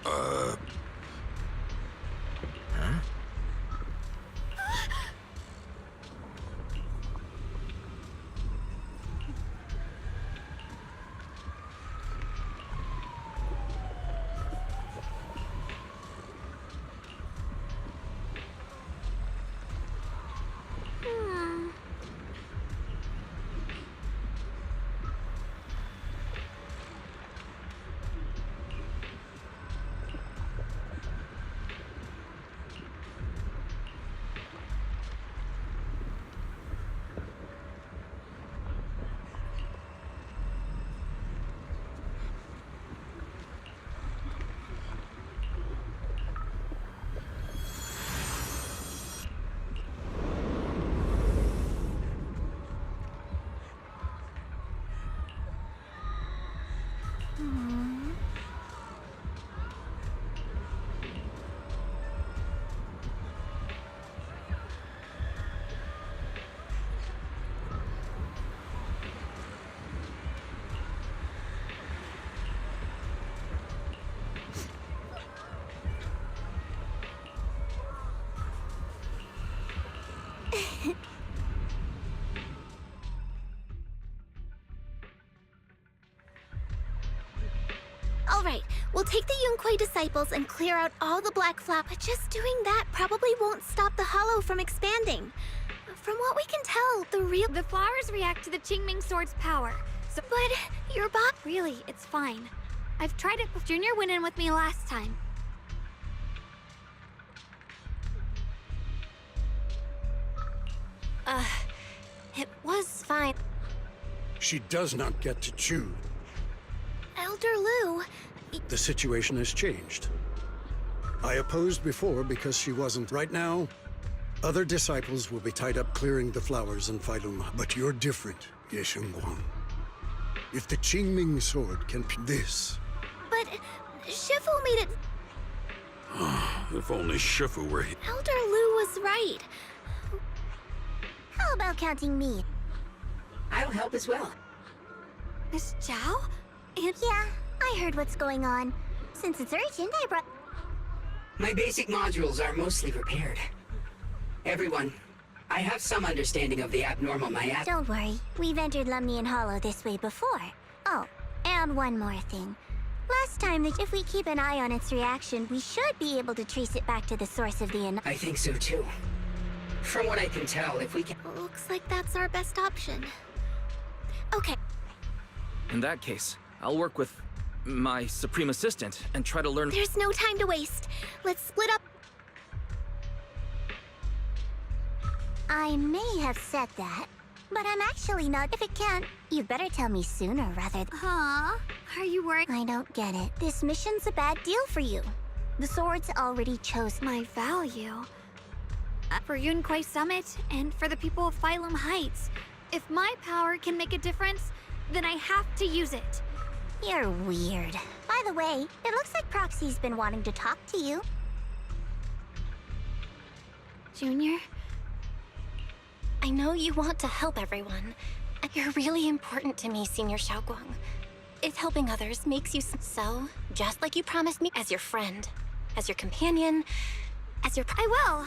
Huh? Alright, we'll take the Yunquei disciples and clear out all the black flap. But just doing that probably won't stop the hollow from expanding. From what we can tell, The flowers react to the Qingming sword's power. So, But your bot... really, it's fine. I've tried it before. Junior went in with me last time. It was fine. She does not get to choose. Elder Lu... The situation has changed. I opposed before because she wasn't. Right now, other disciples will be tied up clearing the flowers in Failum. But you're different, Ye Shengguang. If the Qingming sword can this... But Shifu made it... If only Shifu were here. Elder Lu was right. How about counting me? I'll help as well. Miss Zhao? And Yeah, I heard what's going on. Since it's urgent, I brought... My basic modules are mostly repaired. Everyone, I have some understanding of the abnormal miasm. Don't worry, we've entered Lumnian Hollow this way before. Oh, and one more thing. Last time, if we keep an eye on its reaction, we should be able to trace it back to the source of the... I think so too. From what I can tell, if we can... Looks like that's our best option. Okay, In that case, I'll work with my Supreme Assistant and try to learn. there's no time to waste. Let's split up. I may have said that, but I'm actually not. If it can't, you better tell me sooner rather than... Huh? Are you worried? I don't get it. This mission's a bad deal for you. The sword's already chosen. My value. For Yunquei Summit and for the people of Phylum Heights. If my power can make a difference, then I have to use it. You're weird. By the way, it looks like Proxy's been wanting to talk to you. Junior? I know you want to help everyone, and you're really important to me, Senior Xiaoguang. If helping others makes you so, just like you promised me, as your friend, as your companion, as your... I will!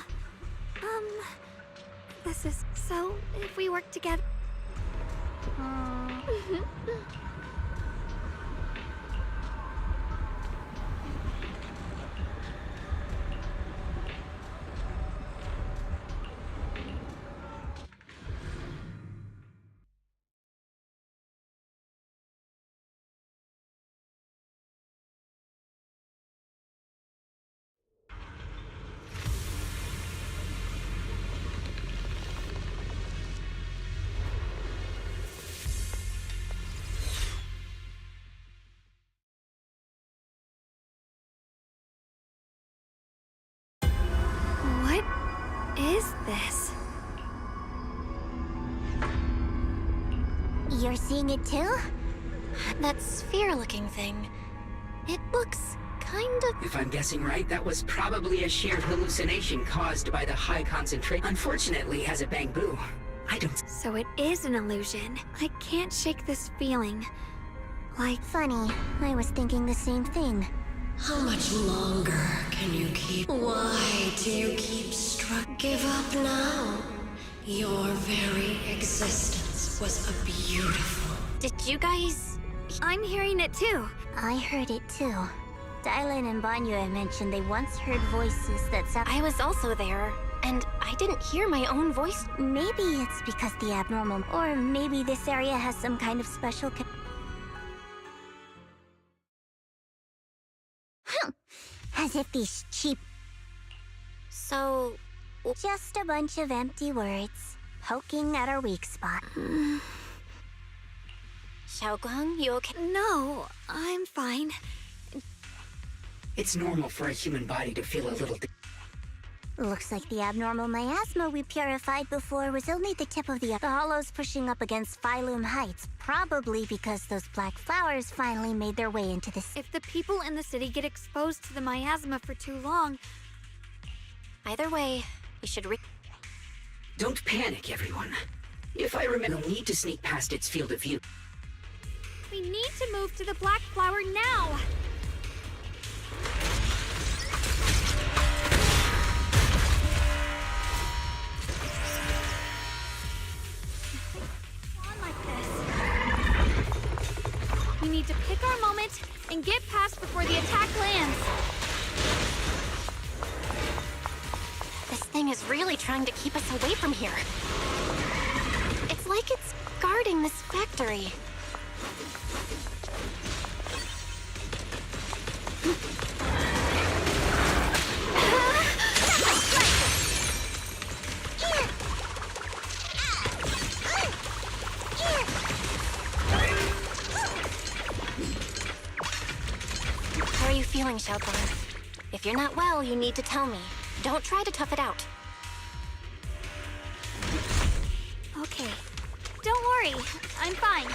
This is... So, if we work together... What is this? You're seeing it too? That sphere-looking thing. It looks kind of... If I'm guessing right, that was probably a shared hallucination caused by the high concentration. Unfortunately, as a Bangbu, I don't... So it is an illusion. I can't shake this feeling. Like... Funny, I was thinking the same thing. How much longer can you keep? Why do you keep Give up now. Your very existence was a beautiful. Did you guys... I'm hearing it too. I heard it too. Dylan and Banya mentioned they once heard voices that sound... I was also there, and I didn't hear my own voice. Maybe it's because the abnormal... Or maybe this area has some kind of special... As if these cheap... So... Just a bunch of empty words, poking at our weak spot. Xiaoguang, you okay? No, I'm fine. It's normal for a human body to feel a little... Looks like the abnormal miasma we purified before was only the tip of the hollows pushing up against Phylum Heights, probably because those black flowers finally made their way into the... If the people in the city get exposed to the miasma for too long... Either way, we should Don't panic, everyone. If I remember, we'll need to sneak past its field of view. We need to move to the black flower now! On like this. We need to pick our moment and get past before the attack lands. This thing is really trying to keep us away from here. It's like it's guarding this factory. How are you feeling, Xiaoguang? If you're not well, you need to tell me. Don't try to tough it out. Okay. Don't worry. I'm fine.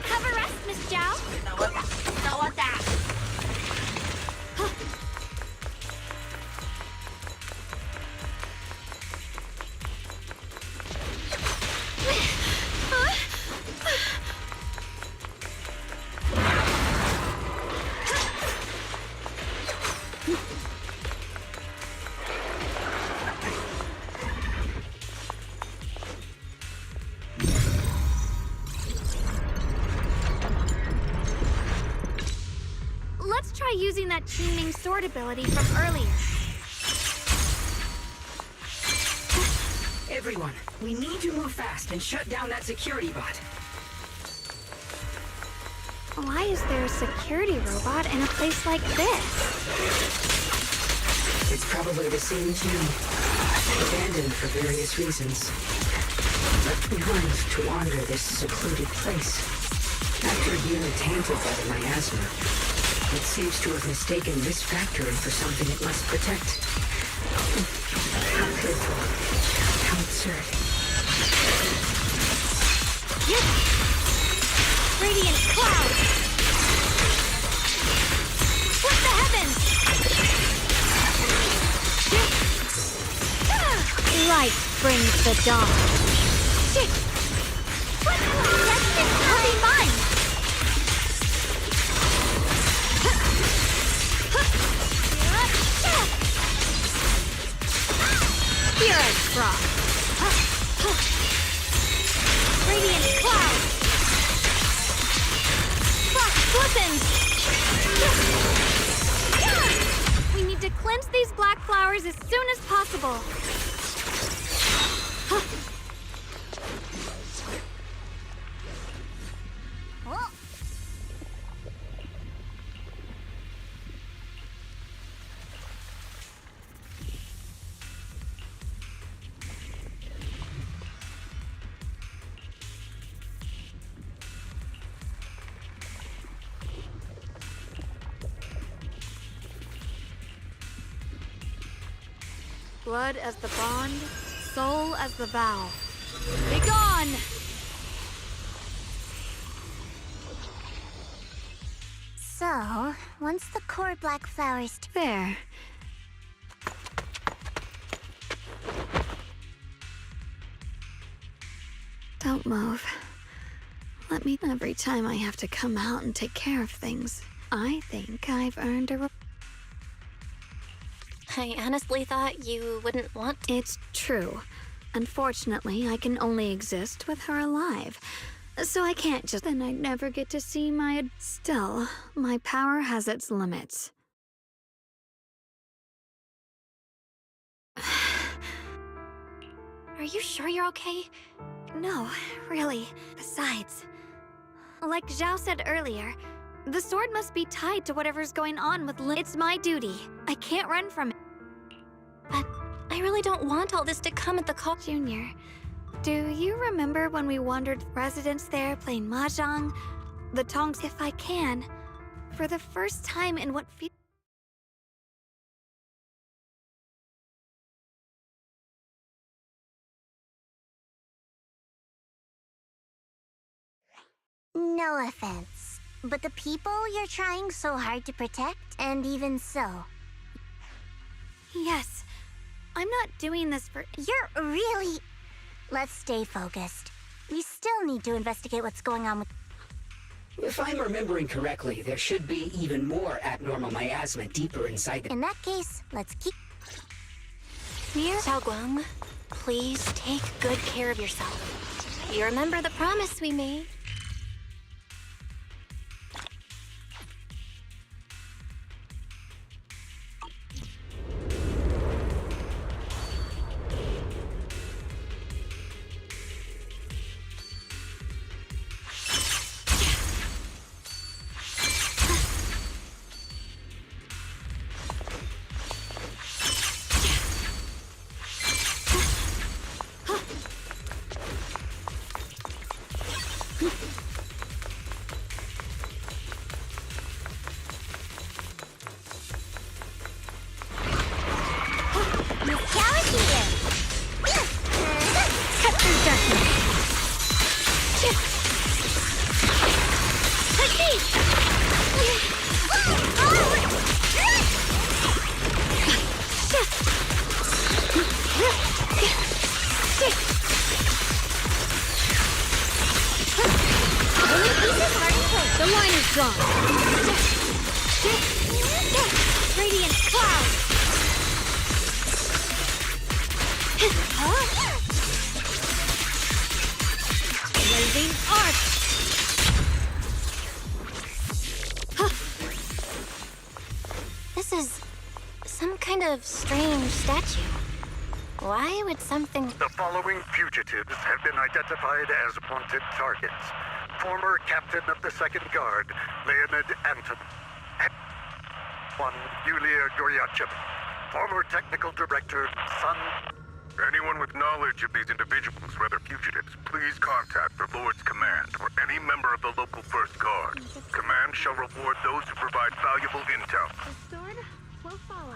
Have a rest, Miss Zhao. Let's try using that Qingming sword ability from earlier. Everyone, we need to move fast and shut down that security bot. Why is there a security robot in a place like this? It's probably the same as you. Abandoned for various reasons. Left behind to wander this secluded place. After being tainted by the miasma, it seems to have mistaken this factory for something it must protect. How pitiful. How absurd. Yep. Radiant cloud! Split the heavens! Light brings the dawn. Shit! What? I'll be fine! Spirit Frost! Radiant cloud! Frost glistens! We need to cleanse these black flowers as soon as possible. blood as the bond, soul as the vow. Be gone! So, once the core black flowers... There. Don't move. Let me... Every time I have to come out and take care of things, I think I've earned a... I honestly thought you wouldn't want to. It's true. Unfortunately, I can only exist with her alive. So I can't just... Then I'd never get to see my... Still, my power has its limits. Are you sure you're okay? No, really. Besides, like Zhao said earlier, the sword must be tied to whatever's going on with Lin. It's my duty. I can't run from it. But I really don't want all this to come at the cost. Junior, do you remember when we wandered residents there playing mahjong? The tongs, if I can, for the first time in what feels... No offense, but the people you're trying so hard to protect, and even so... Yes, I'm not doing this for... You're really... Let's stay focused. We still need to investigate what's going on with... If I'm remembering correctly, there should be even more abnormal miasma deeper inside the... In that case, let's keep... Here, Xiaoguang, please take good care of yourself. You remember the promise we made? The line is drawn. Radiant cloud. Blazing arc. This is some kind of strange statue. Why would something... The following fugitives have been identified as wanted targets. Former captain of the Second Guard, Leonid Anton. One, Yulia Goryachev. Former technical director, Sun... Anyone with knowledge of these individuals, whether fugitives, please contact the Lord's Command or any member of the local First Guard. Command shall reward those who provide valuable intel. The sword will follow.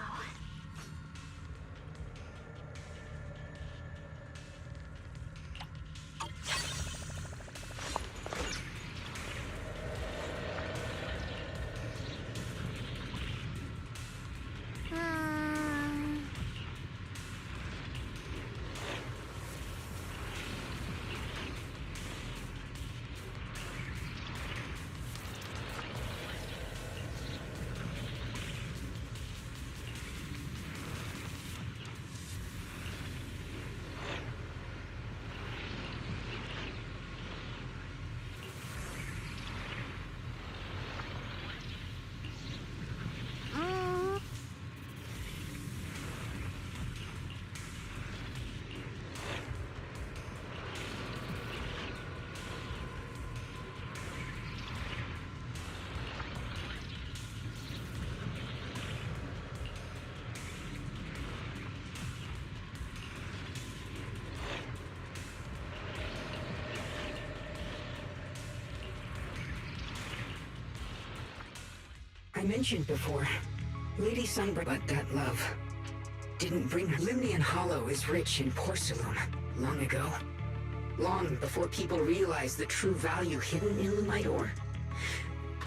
I mentioned before, Lady Sunbreak, but that love, didn't bring her. Limnian Hollow is rich in porcelain. Long ago. Long before people realized the true value hidden in Lumite ore.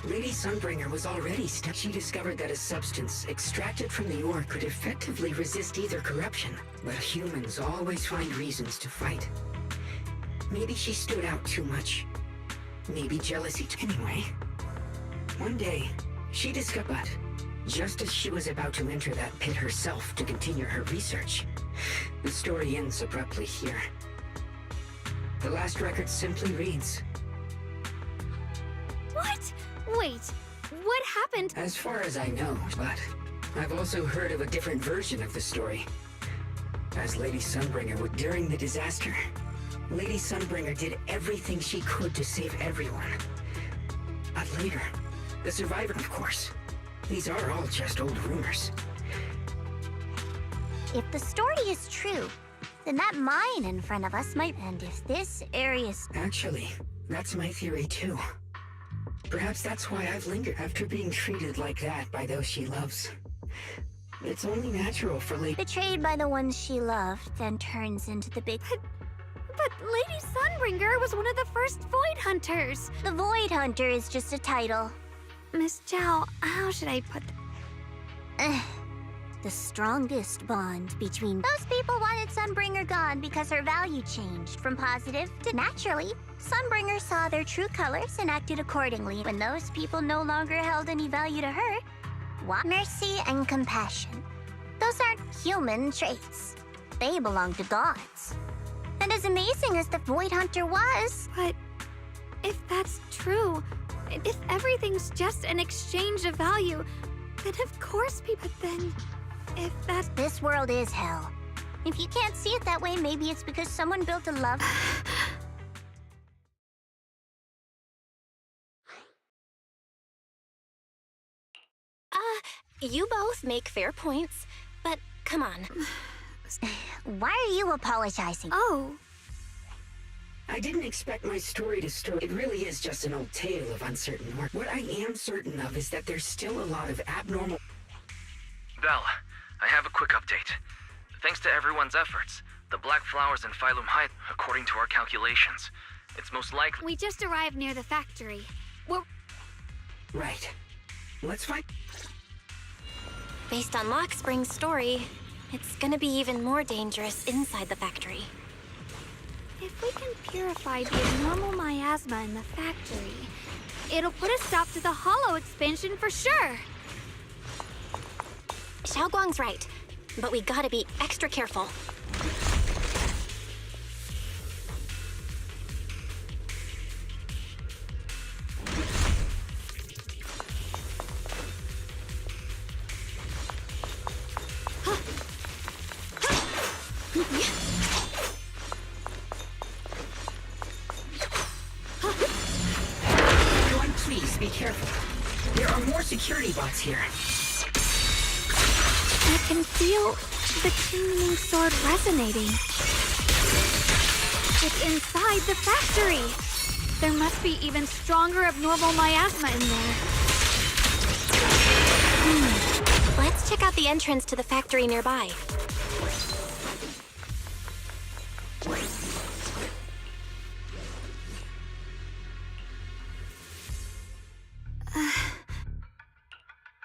Lady Sunbringer was already stuck. She discovered that a substance extracted from the ore could effectively resist either corruption. But humans always find reasons to fight. Maybe she stood out too much. Maybe jealousy. Anyway, one day, she discovered, but just as she was about to enter that pit herself to continue her research, the story ends abruptly here. The last record simply reads, What? Wait, what happened? as far as I know, but I've also heard of a different version of the story. As Lady Sunbringer would during the disaster, Lady Sunbringer did everything she could to save everyone. But later, the survivor, of course. These are all just old rumors. If the story is true, then that mine in front of us might... And if this area's... Actually, that's my theory too. Perhaps that's why I've lingered after being treated like that by those she loves. It's only natural for Lady... betrayed by the ones she loved, then turns into the big... But Lady Sunbringer was one of the first Void Hunters. The Void Hunter is just a title. Miss Chow, how should I put The strongest bond between... Those people wanted Sunbringer gone because her value changed from positive to... Naturally, Sunbringer saw their true colors and acted accordingly. When those people no longer held any value to her, what? Mercy and compassion. Those aren't human traits. They belong to gods. And as amazing as the Void Hunter was... But if that's true, if everything's just an exchange of value, then of course people... Then, if that's... This world is hell. If you can't see it that way, maybe it's because someone built a love... You both make fair points, but come on. Why are you apologizing? Oh. I didn't expect my story to start. It really is just an old tale of uncertain work. What I am certain of is that there's still a lot of abnormal... Belle, I have a quick update. Thanks to everyone's efforts, the black flowers in Phylum Heights, according to our calculations, it's most likely... We just arrived near the factory. We're... Right. Let's find... Based on Lock Spring's story, it's gonna be even more dangerous inside the factory. If we can purify the abnormal miasma in the factory, it'll put a stop to the hollow expansion for sure. Xiaoguang's right, but we gotta be extra careful. Everyone, please be careful. There are more security bots here. I can feel the Kingling sword resonating. It's inside the factory. There must be even stronger abnormal miasma in there. Let's check out the entrance to the factory nearby.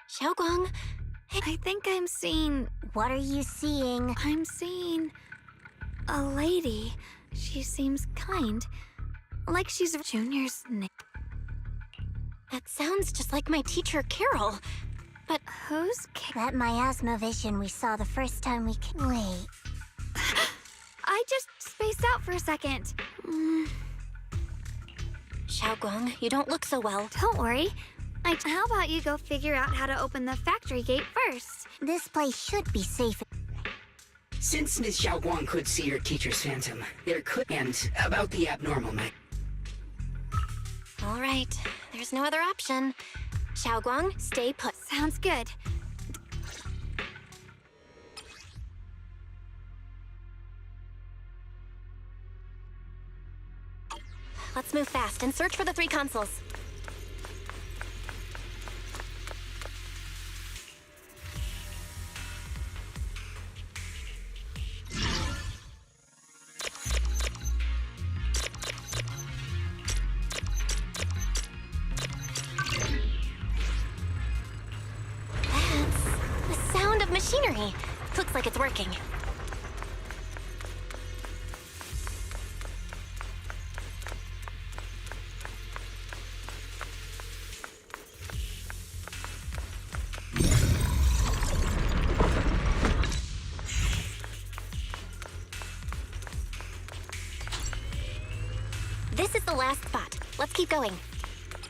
Xiaoguang, I think I'm seeing... What are you seeing? I'm seeing... a lady. She seems kind. Like she's Junior's name. that sounds just like my teacher, Carol. But who's that miasma vision we saw the first time we came? Wait. I just spaced out for a second. Xiaoguang, you don't look so well. Don't worry. How about you go figure out how to open the factory gate first? This place should be safe. Since Ms. Xiaoguang could see her teacher's phantom, there could... And about the abnormal man. All right, there's no other option. Xiaoguang, stay put. Sounds good. Let's move fast and search for the 3 consoles. like it's working. This is the last spot. Let's keep going.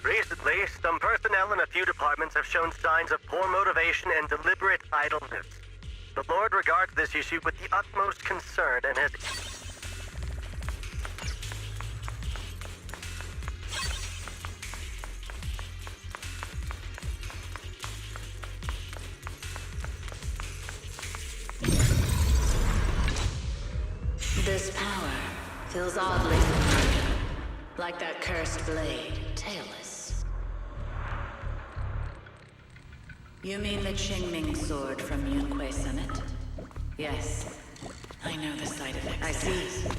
Recently, some personnel in a few departments have shown signs of poor motivation and deliberate idleness. The Lord regards this issue with the utmost concern and has... This power feels oddly familiar. Like that cursed blade, tailless. You mean the Qingming sword from Yunque Summit? Yes, I know the side effects. I see.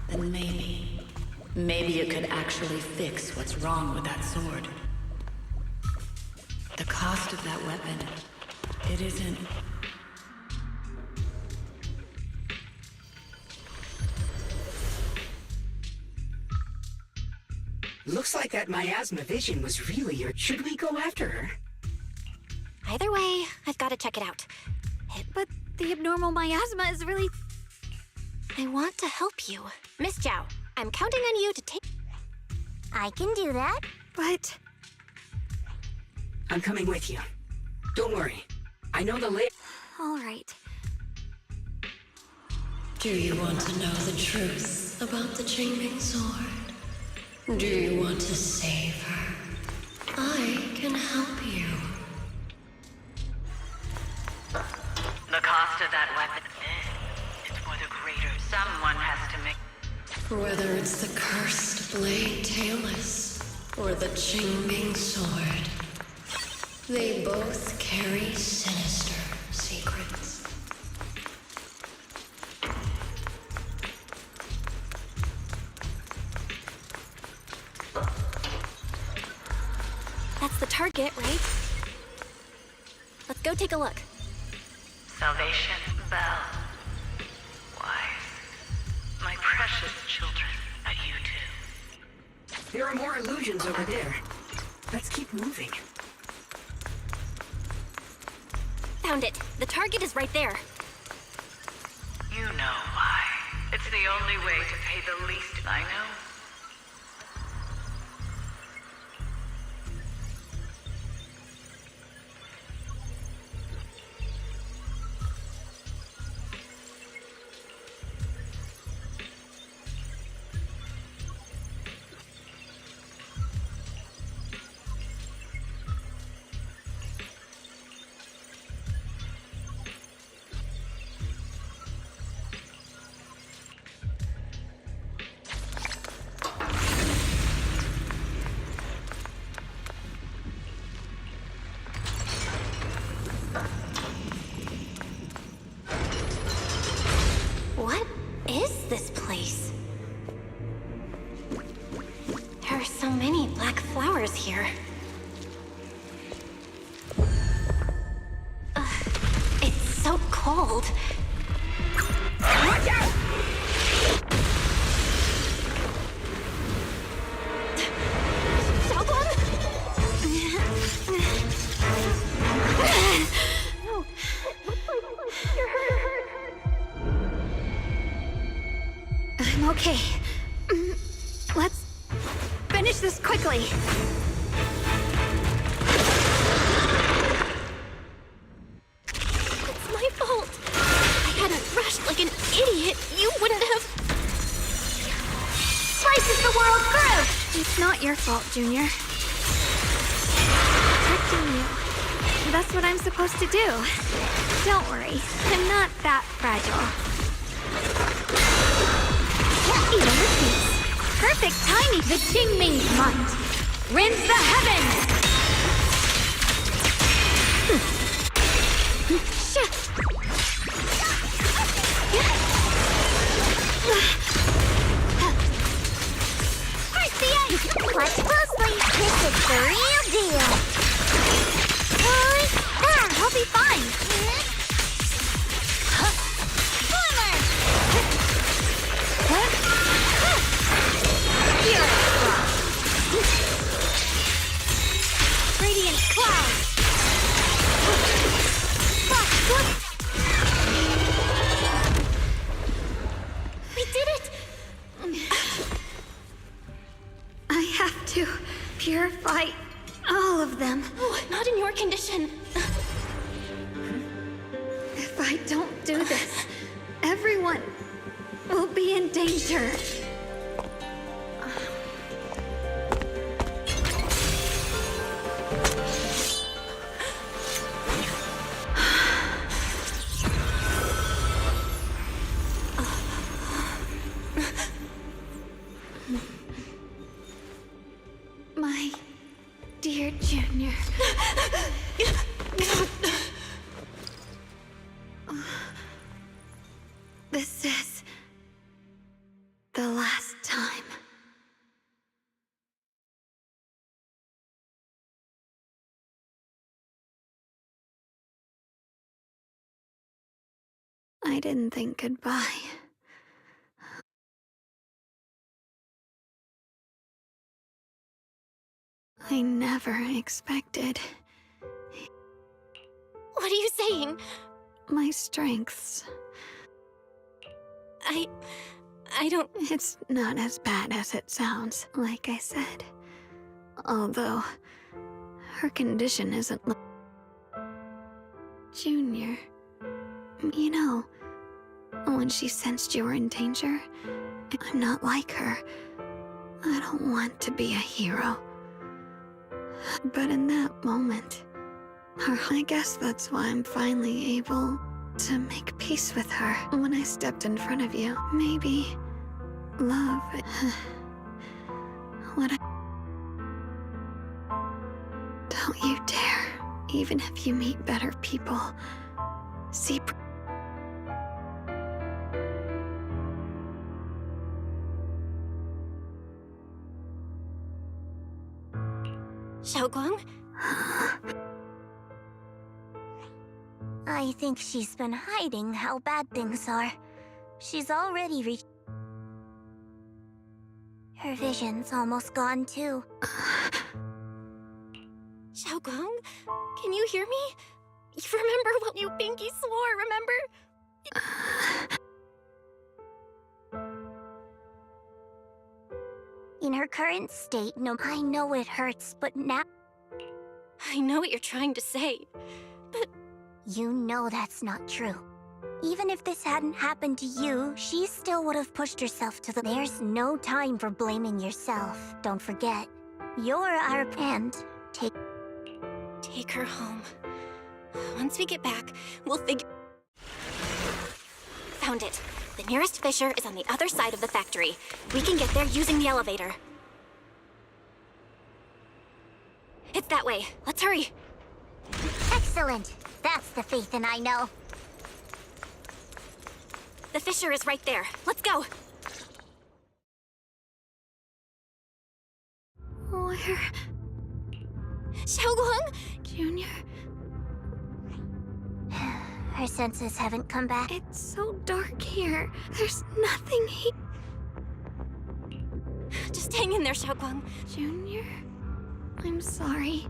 Then maybe you could actually fix what's wrong with that sword. The cost of that weapon, it isn't... Looks like that miasma vision was really your... Should we go after her? Either way, I've got to check it out. But the abnormal miasma is really... I want to help you. Miss Zhao, I'm counting on you to take... I can do that. But... I'm coming with you. Don't worry. I know the All right. Do you want to know the truth about the Qingming sword? Do you want to save her? I can help you. The cost of that weapon is for the greater. Someone has to make... Whether it's the cursed blade tailless or the Qingming sword, they both carry sinister secrets. That's the target, right? Let's go take a look. Salvation Bell. Wise. My precious children, at you two. There are more illusions over there. Let's keep moving. Found it. The target is right there. You know why. It's the only way to pay the least I know. What is this place? There are so many black flowers here. It's so cold. Watch out! No. You're hurt. I'm okay. Let's finish this quickly. It's my fault. I hadn't rushed like an idiot. You wouldn't have... Slices the world through! It's not your fault, Junior. Protecting you. That's what I'm supposed to do. Don't worry. I'm not that fragile. Even with these. Perfect timing. The Qingming's might. Rends the heavens! Shit! Here's the ice. Watch closely. This is the real deal. I'll be fine. purify all of them. Oh, not in your condition. If I don't do this, everyone will be in danger. My dear Junior. This is the last time. I didn't think goodbye. I never expected What are you saying? my strengths. I don't... It's not as bad as it sounds, like I said. Although, her condition isn't Junior, you know, when she sensed you were in danger, I'm not like her. I don't want to be a hero. But in that moment, I guess that's why I'm finally able to make peace with her. When I stepped in front of you, maybe love. What I... Don't you dare, even if you meet better people, see. Xiaoguang? I think she's been hiding how bad things are. She's already reached... Her vision's almost gone too. Xiaoguang? Can you hear me? You remember what you Pinky swore, remember? In her current state, no, I know it hurts, but now... I know what you're trying to say, but... You know that's not true. Even if this hadn't happened to you, she still would have pushed herself to the... There's no time for blaming yourself, don't forget. You're our... And Take her home. Once we get back, we'll figure... Found it. The nearest fissure is on the other side of the factory. We can get there using the elevator. It's that way. Let's hurry. Excellent. That's the Phaethon I know. The fissure is right there. Let's go. Where? Xiaoguang? Junior? Her senses haven't come back. It's so dark here. There's nothing here. Just hang in there, Xiaoguang. Junior? I'm sorry.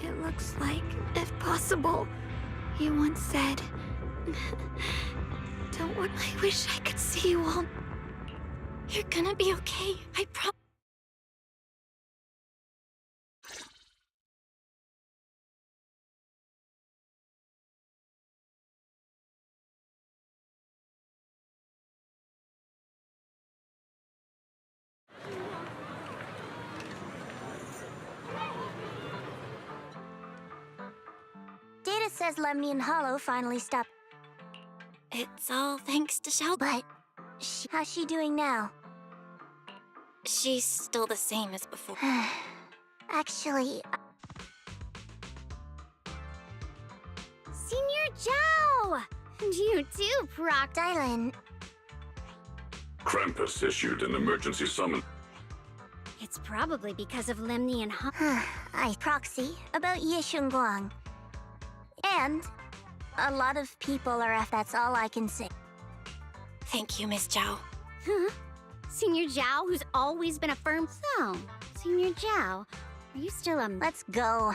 It looks like, if possible, you once said... Don't worry. I wish I could see you all. You're gonna be okay. I promise. Data says Lemnian Hollow finally stopped. It's all thanks to Xiaoguang. But... how's she doing now? She's still the same as before. Actually... Senior Zhao! You too, Proc. Dylan. Krampus issued an emergency summon. It's probably because of Lemnian Hollow. I proxy about Yishunguang. And a lot of people are off, that's all I can say. Thank you, Miss Zhao. Huh? Senior Zhao, who's always been a firm... So, Senior Zhao, are you still Let's go.